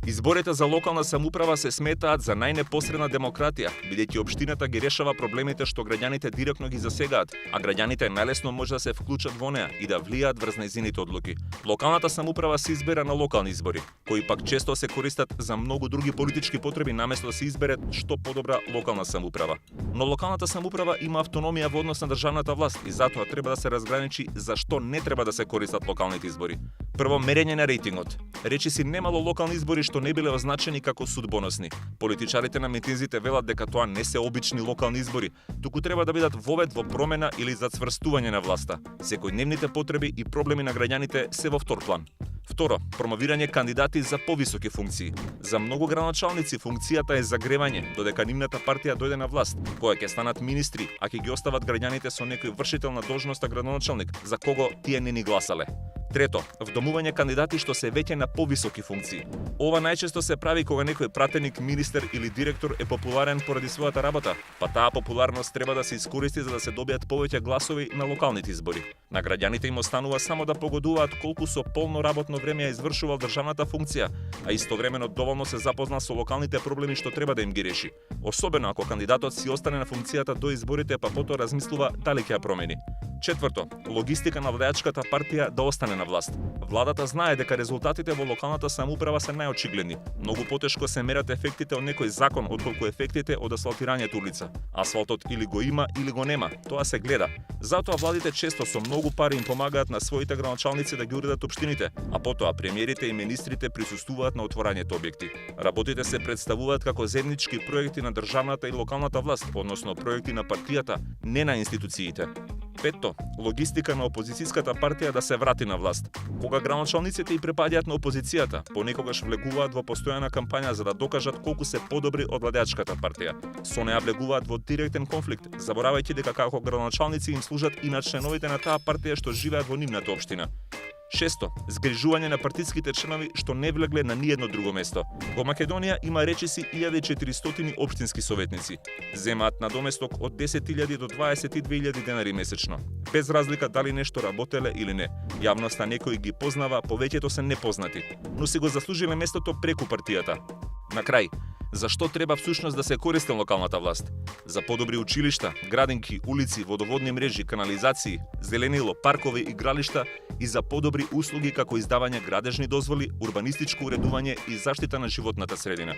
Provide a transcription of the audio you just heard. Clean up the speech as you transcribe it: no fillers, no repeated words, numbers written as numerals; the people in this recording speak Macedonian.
Изборите за локална самоуправа се сметаат за најнепосредна демократија, бидејќи општината ги решава проблемите што граѓаните директно ги засегаат, а граѓаните најлесно може да се вклучат во неа и да влијаат врз нејзините одлуки. Локалната самоуправа се избира на локални избори, кои пак често се користат за многу други политички потреби наместо да се избере што подобра локална самоуправа. Но локалната самоуправа има автономија во однос на државната власт и затоа треба да се разграничи зашто не треба да се користат локалните избори. Прво, мерење на рейтингот. Речиси немало локални избори што не биле означени како судбоносни. Политичарите на митинзите велат дека тоа не се обични локални избори, туку треба да бидат вовед во промена или зацврстување на власта. Секојдневните потреби и проблеми на граѓаните се во втор план. Второ, промовирање кандидати за повисоки функции. За многу градоначалници функцијата е загревање, додека нивната партија дојде на власт, која ќе станат министри, а ќе ги остават граѓаните со некој вршител на должноста градоначалник, за кого тие не ни гласале. Трето, вдомување кандидати што се веќе на повисоки функции. Ова најчесто се прави кога некој пратеник, министер или директор е популарен поради својата работа, па таа популарност треба да се искористи за да се добијат повеќе гласови на локалните избори. На граѓаните им останува само да погодуваат колку со полно работно време ја извршувал државната функција, а истовремено доволно се запозна со локалните проблеми што треба да им ги реши. Особено ако кандидатот си остане на функцијата до изборите, па потоа размислува дали ќе ја промени. Четврто, логистика на владеачката партија да остане на власт. Владата знае дека резултатите во локалната самоуправа се најочигледни. Многу потешко се мерат ефектите од некој закон отколку ефектите од асфалтирањето улица. Асфалтот или го има или го нема, тоа се гледа. Затоа владите често со многу пари им помагаат на своите градоначалници да ги уредат општините, а потоа премиерите и министрите присуствуваат на отворањето објекти. Работите се представуваат како заеднички проекти на државната и локалната власт, односно проекти на партијата, не на институциите. Петто, логистика на опозицијската партија да се врати на власт. Кога градоначалниците и препаѓаат на опозицијата, понекогаш влегуваат во постојана кампања за да докажат колку се подобри од владеачката партија. Со неа влегуваат во директен конфликт, заборавајќи дека како градоначалници им служат и на членовите на таа партија што живеат во нивната општина. Шесто, згрижување на партиските членови што не влегле на ниедно друго место. Во Македонија има речиси 1400 општински советници. Земаат надоместок од 10.000 до 22.000 денари месечно, без разлика дали нешто работеле или не. Јавноста некој ги познава, повеќето се непознати, но си го заслужиле местото преку партијата. На крај, зашто треба всушност да се користи локалната власт? За подобри училишта, градинки, улици, водоводни мрежи, канализации, зеленило, паркови, игралишта и за подобри услуги како издавање градежни дозволи, урбанистичко уредување и заштита на животната средина.